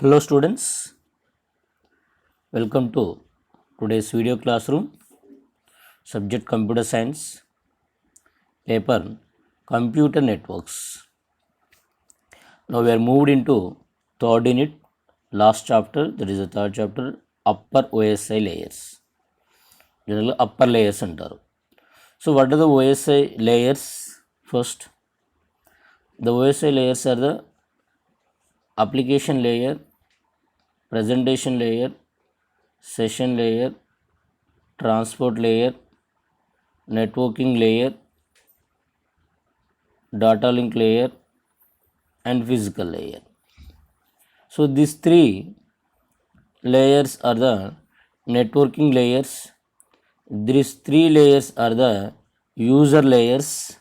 Hello students, welcome to today's video classroom, subject computer science, paper computer networks. Now we are moved into third unit, last chapter, that is the third chapter, upper OSI layers. Generally upper layers antaru. So what are the OSI layers? First, the OSI layers are the application layer, presentation layer, session layer, transport layer, networking layer, data link layer, and physical layer. So these three layers are the networking layers. These three layers are the user layers.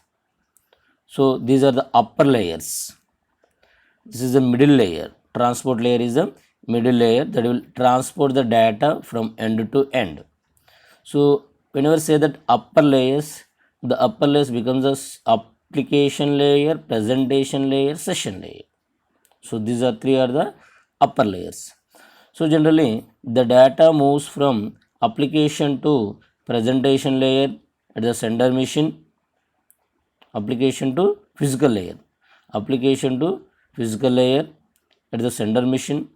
So these are the upper layers. This is the middle layer. Transport layer is the middle layer that will transport the data from end to end. So whenever say that upper layers, the upper layers becomes a application layer, presentation layer, session layer. So these are three are the upper layers. So generally the data moves from application to presentation layer at the sender machine, application to physical layer, application to physical layer at the sender machine.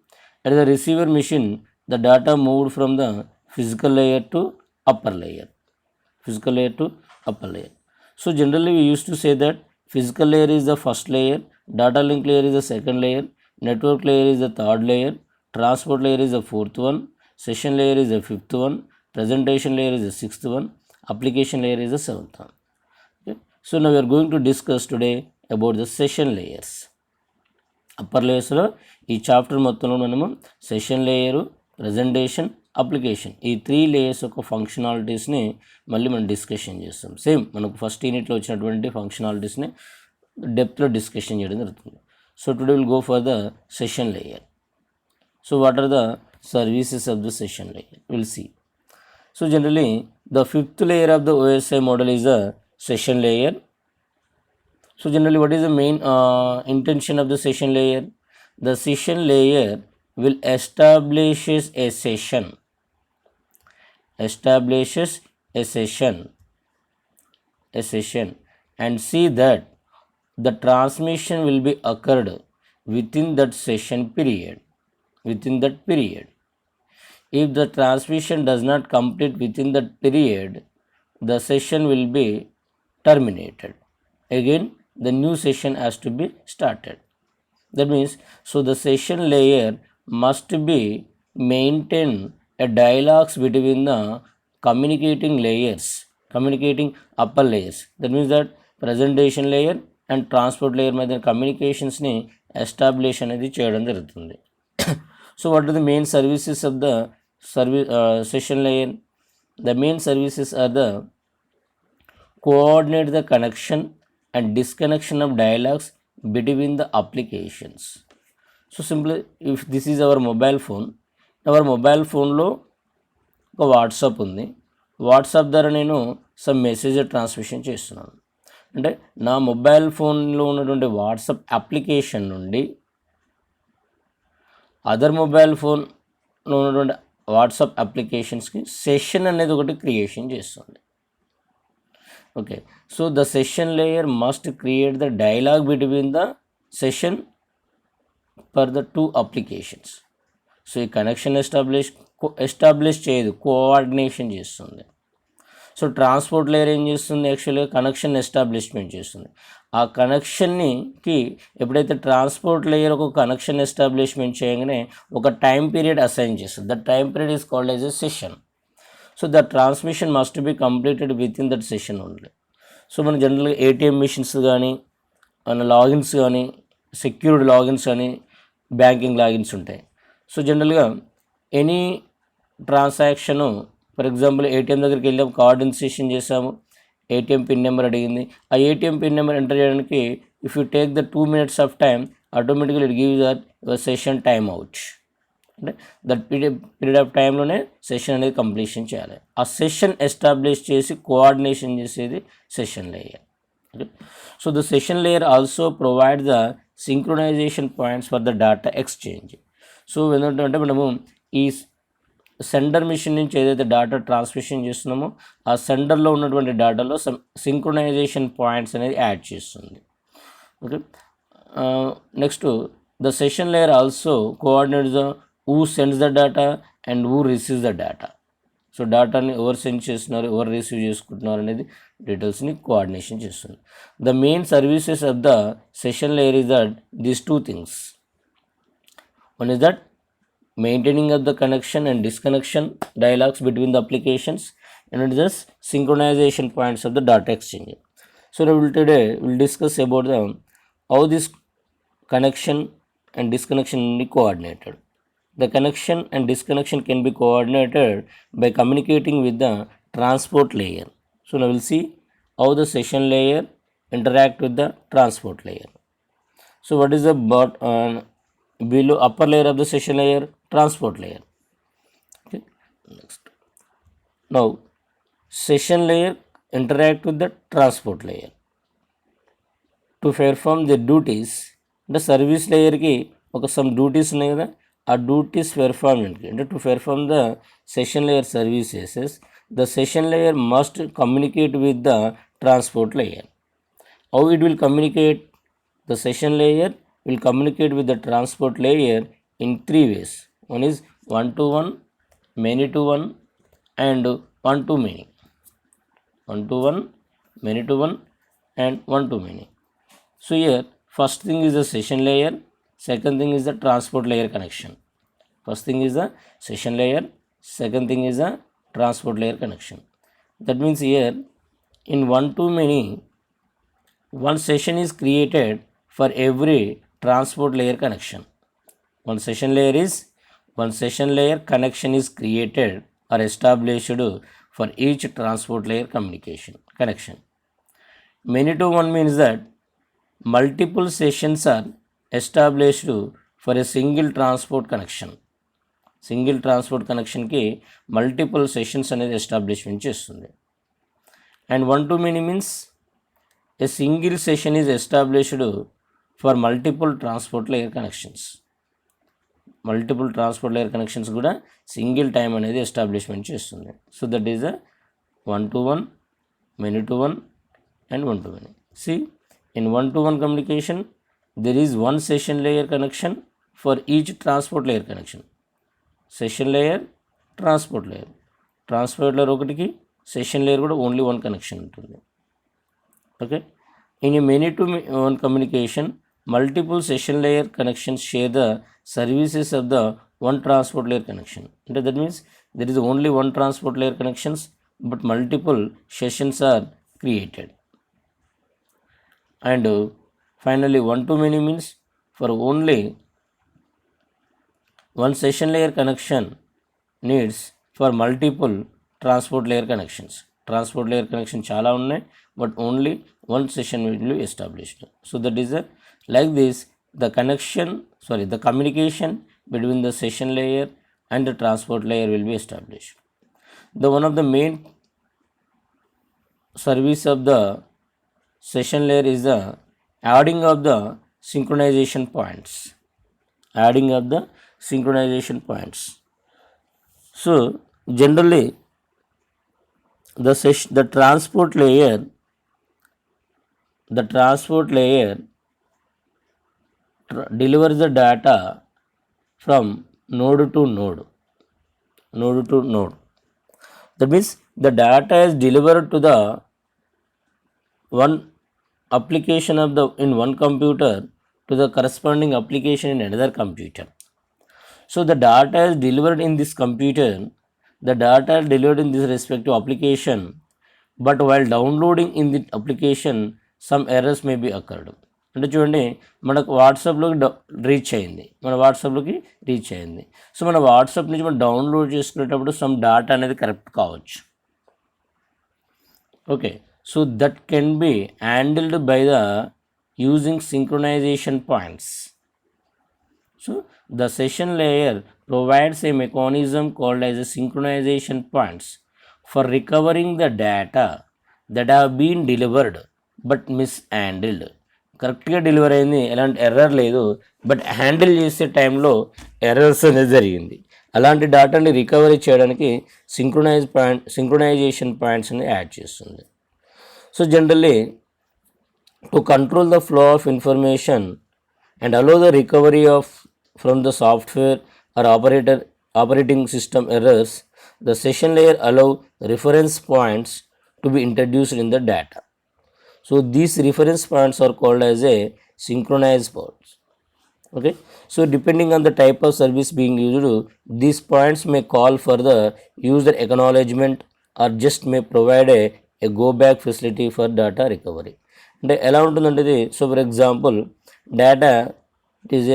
At the receiver machine, the data moved from the physical layer to upper layer, physical layer to upper layer. So generally we used to say that physical layer is the first layer, data link layer is the second layer, network layer is the third layer, transport layer is the fourth one, session layer is the fifth one, presentation layer is the sixth one, application layer is the seventh one. Okay. So now we are going to discuss today about the session layers. Upper లేయర్స్లో ఈ chapter మొత్తంలో మనము session layer, presentation, application ఈ three layers యొక్క ఫంక్షనాలిటీస్ని మళ్ళీ మనం discussion చేస్తాం. సేమ్ మనకు ఫస్ట్ యూనిట్లో వచ్చినటువంటి ఫంక్షనాలిటీస్ని డెప్త్లో డిస్కషన్ చేయడం జరుగుతుంది. So today will go for the session layer. So what are the services of the session layer will see. So generally the fifth layer of the OSI model is the session layer. So generally what is the main intention of the session layer? The session layer will establishes a session and see that the transmission will be occurred within that session period, If the transmission does not complete within that period, the session will be terminated. Again, the new session has to be started. That means, so the session layer must be maintain a dialogues between the communicating upper layers. That means that presentation layer and transport layer మధ్య communications ని establish అనేది చేయడం జరుగుతుంది. So what are the main services of the session layer? The main services are the coordinate the connection and disconnection of dialogues between the applications. So simply, if this is our mobile phone లో ఒక WhatsApp ఉంది. WhatsApp ద్వారా నేను some message transmission చేస్తున్నాను. అంటే నా mobile ఫోన్లో ఉన్నటువంటి వాట్సాప్ అప్లికేషన్ నుండి అదర్ మొబైల్ ఫోన్లో ఉన్నటువంటి వాట్సాప్ అప్లికేషన్స్కి సెషన్ అనేది ఒకటి క్రియేషన్ చేస్తుంది. Okay, so the session layer must create the dialogue between the session for the two applications. So ఈ కనెక్షన్ ఎస్టాబ్లిష్ చేయదు, కోఆర్డినేషన్ చేస్తుంది. సో ట్రాన్స్పోర్ట్ లేయర్ ఏం చేస్తుంది? యాక్చువల్గా కనెక్షన్ ఎస్టాబ్లిష్మెంట్ చేస్తుంది. ఆ కనెక్షన్కి ఎప్పుడైతే ట్రాన్స్పోర్ట్ లేయర్ ఒక కనెక్షన్ ఎస్టాబ్లిష్మెంట్ చేయగానే ఒక టైం పీరియడ్ అసైన్ చేస్తుంది. The time period is called as a session. So the transmission must be completed with in that session only. So మన జనరల్గా ATM మిషన్స్ కానీ, మన లాగిన్స్ కానీ, సెక్యూర్డ్ లాగిన్స్ కానీ, బ్యాంకింగ్ లాగిన్స్ ఉంటాయి. సో జనరల్గా any transaction, for example ATM దగ్గరికి వెళ్ళాము, కార్డ్ ఇన్సర్షన్ చేసాము, ATM పిన్ నెంబర్ అడిగింది. ఆ ATM పిన్ నెంబర్ ఎంటర్ చేయడానికి if you take the 2 minutes of time, ఆటోమేటిక్గా it gives that your session time out. అంటే దట్ పీరియడ్ ఆఫ్ టైంలోనే session అనేది కంప్లీషన్ చేయాలి. ఆ సెషన్ ఎస్టాబ్లిష్ చేసి కోఆర్డినేషన్ చేసేది session layer. Okay, so the session layer also provide the synchronization points for the data exchange. So ఏంటంటే మనము ఈ సెండర్ మిషన్ నుంచి ఏదైతే డేటా ట్రాన్స్మిషన్ చేస్తున్నామో ఆ సెండర్లో ఉన్నటువంటి డేటాలో సింక్రొనైజేషన్ పాయింట్స్ అనేది యాడ్ చేస్తుంది. Okay, next the session layer also coordinates the who sends the data and who receives the data. So డేటాని ఎవరు సెండ్ చేస్తున్నారు, ఎవరు రిసీవ్ చేసుకుంటున్నారు అనేది డీటెయిల్స్ని కోఆర్డినేషన్ చేస్తుంది. The main services of the session layer is that these two things. One is that maintaining of the connection and disconnection dialogues between the applications, and it is synchronization points of the data exchange. So today we'll discuss about the how this connection and disconnection be coordinated. The connection and disconnection can be coordinated by communicating with the transport layer. So now we'll see how the session layer interact with the transport layer. So what is the below upper layer of the session layer? Transport layer. Okay, next. Now session layer interact with the transport layer to perform their duties. The service layer ki oka some duties ఉన్నాయి కదా, ఆ duties performance అంటే to perform the session layer services, the session layer must communicate with the transport layer. How it will communicate? The session layer will communicate with the transport layer in three ways. One is one-to-one, many-to-one, and one-to-many. One-to-one, many-to-one, and one-to-many. So here first thing is the session layer, second thing is the transport layer connection. First thing is the session layer, second thing is the transport layer connection. That means here in one-to-many, one session is created for every transport layer connection. One session layer connection is created or established for each transport layer communication connection. Many to one means that multiple sessions are established for a single transport connection. Single transport connection ki multiple sessions అనేది establishment చేస్తుంది. And one to many means a single session is established for multiple transport layer connections. Multiple transport layer connections కూడా single time అనేది establishment చేస్తుంది. So that is the one to one, many to one, and one to many. See in one to one communication there is one session layer connection for each transport layer connection. Session layer, transport layer. Transport layer ఒకటికి, session layer కూడా only one connection ఉంటుంది. Okay, in a many to one communication multiple session layer connections share the services of the one transport layer connection. That means there is only one transport layer connections but multiple sessions are created. And finally one to many means for only one session layer connection needs for multiple transport layer connections. Transport layer connection chala unnai but only one session will be established. So that is a like this the communication between the session layer and the transport layer will be established. The one of the main service of the session layer is the adding of the synchronization points. Adding of the synchronization points. So generally the transport layer delivers the data from node to node. That means the data is delivered to the one application of the in one computer to the corresponding application in another computer. So the data is delivered in this computer, the data is delivered in this respective application, but while downloading in the application some errors may be occurred. అంటే చూడండి, మనకు వాట్సాప్లోకి reach అయింది, so మన WhatsApp నుంచి మనం download చేసుకునేటప్పుడు some data అనేది correct కావచ్చు. Okay, so that can be handled by the using synchronisation points. So the session layer provides A mechanism called as a synchronisation points for recovering the data that have been delivered but mishandled కరెక్ట్గా delivery అయింది, ఎలాంటి error లేదు, but handle చేసే టైంలో errors అనేది జరిగింది. అలాంటి డేటాని రికవరీ చేయడానికి సింక్రొనైజేషన్ పాయింట్స్ని యాడ్ చేస్తుంది. So generally to control the flow of information and allow the recovery of from the software or operating system errors, the session layer allow reference points to be introduced in the data. So these reference points are called as a synchronized points. Okay, so depending on the type of service being used, these points may call for the user acknowledgement or just may provide a go back facility for data recovery. అంటే ఎలా ఉంటుందంటే ఇది, so for example data it is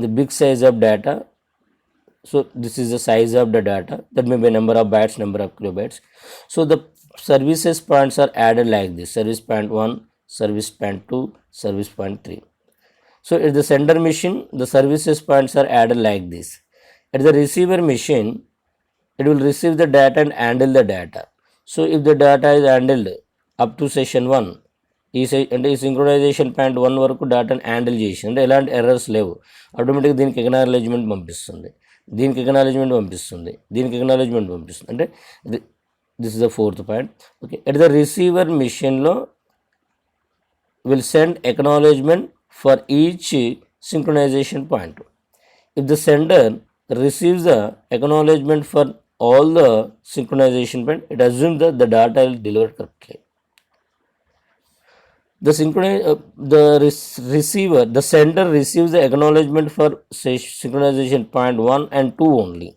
the big size of data. So this is the size of the data, that may be number of bytes, number of kilobytes. So the services points are added like this: service point 1, service point 2, service point 3. So at the sender machine, the services points are added like this. At the receiver machine, it will receive the data and handle the data. So if the data is handled up to session 1, అంటే ఈ synchronisation point 1 వరకు డేటాను handle చేసి, అంటే ఎలాంటి errors లేవు, ఆటోమేటిక్గా దీనికి ఎక్నాలజ్మెంట్ పంపిస్తుంది, దీనికి ఎక్నాలజ్మెంట్ పంపిస్తుంది, దీనికి ఎక్నాలజ్మెంట్ పంపిస్తుంది. అంటే this is the fourth point. Okay, at the receiver మిషన్లో will send acknowledgement for each synchronization point. If the sender receives the acknowledgement for all the synchronization point, it assumes that the data is delivered correctly. The sender receives the acknowledgement for synchronization point 1 and 2 only.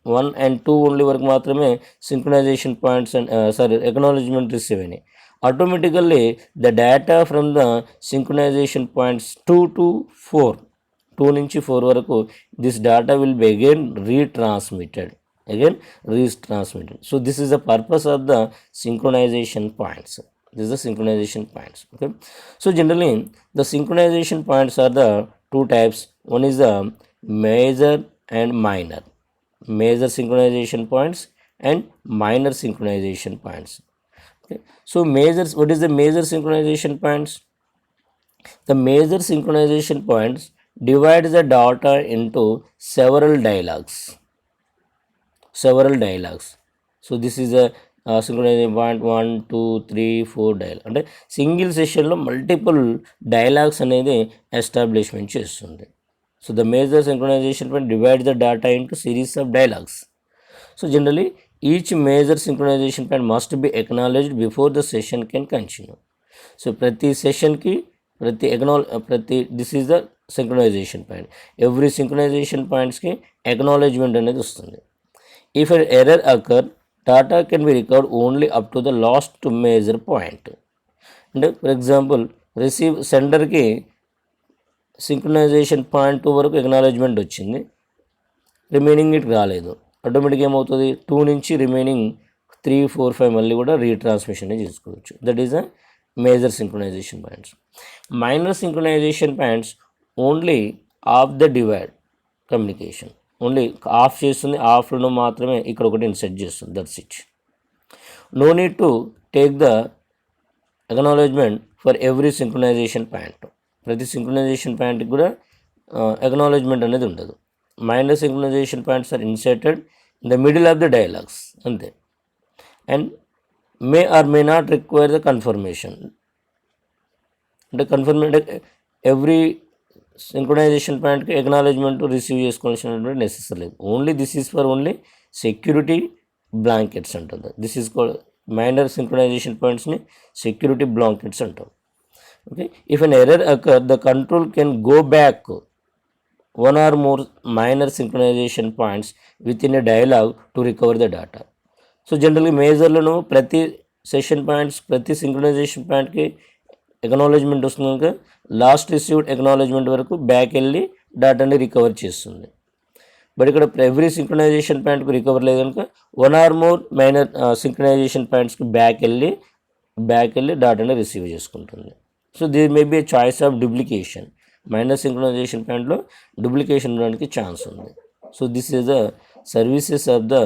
1 and 2 only వరకు మాత్రమే synchronization points and acknowledgement receive అయినాయి. Automatically the data from the synchronization points 2 to 4, 2 నుంచి 4 వరకు this data will be again retransmitted. So this is the purpose of the synchronization points. This is the synchronization points. Okay, so generally the synchronization points are the two types. One is the major and minor. Major synchronization points and minor synchronization points. Okay, so majors, what is the major synchronization points? The major synchronization points divides the data into several dialogues. So this is a synchronization point 1, 2, 3, 4 dialogue. అంటే single సెషన్లో multiple dialogues అనేది establishment చేస్తుంది. So the major synchronization point divide the data into series of dialogues. So generally each major synchronization point must be acknowledged before the session can continue. So ప్రతి సెషన్కి this is the synchronization point. Every synchronization పాయింట్స్కి acknowledgement అనేది వస్తుంది. If an error occur, data can be recovered only up to the last major point. అంటే for example సెండర్కి synchronisation point 2 వరకు acknowledgement వచ్చింది, remaining it రాలేదు, automatic ఏమవుతుంది, 2 నుంచి remaining 3, 4, 5 మళ్ళీ కూడా రీట్రాన్స్మిషన్ చేసుకోవచ్చు. That is the major synchronization points. Minor synchronization points only of the divide communication, only of చేస్తుంది, ఆఫ్లో మాత్రమే ఇక్కడ ఒకటి ఇన్సెట్ చేస్తుంది, that's it. No need to take the acknowledgement for every synchronization point. ప్రతి సింక్రొనైజేషన్ పాయింట్కి కూడా ఎక్నాలజ్మెంట్ అనేది ఉండదు. Minor synchronization points are inserted in the middle of the dialogues అంతే. And may or may not require the confirmation. అంటే every synchronization పాయింట్కి acknowledgement receive చేసుకోవాల్సినటువంటి necessary లేదు. Only this is for only security blankets అంటారు. This is called minor synchronization పాయింట్స్ని security blankets అంటారు. Okay, if an error occur the control can go back one or more minor synchronization points within a dialogue to recover the data. So జనరల్గా మేజర్లను ప్రతి session points, ప్రతి synchronization పాయింట్కి acknowledgement వస్తుంది కనుక last received acknowledgement వరకు back వెళ్ళి డేటాని recover చేస్తుంది. బట్ ఇక్కడ ఎవ్రీ సింక్రొనైజేషన్ పాయింట్కి రికవర్ లేదు కనుక 1 or more మైనర్ సింక్రొనైజేషన్ పాయింట్స్కి బ్యాక్ వెళ్ళి డేటాని రిసీవ్ చేసుకుంటుంది. So this may be a choice of duplication. Minor synchronization పాయింట్లో డూప్లికేషన్ ఉండడానికి ఛాన్స్ ఉంది. సో దిస్ ఈజ్ ద సర్వీసెస్ ఆఫ్ ద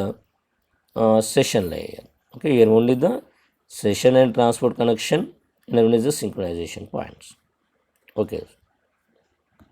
session layer. Okay, here only the session and transport connection known as the synchronization points. Okay.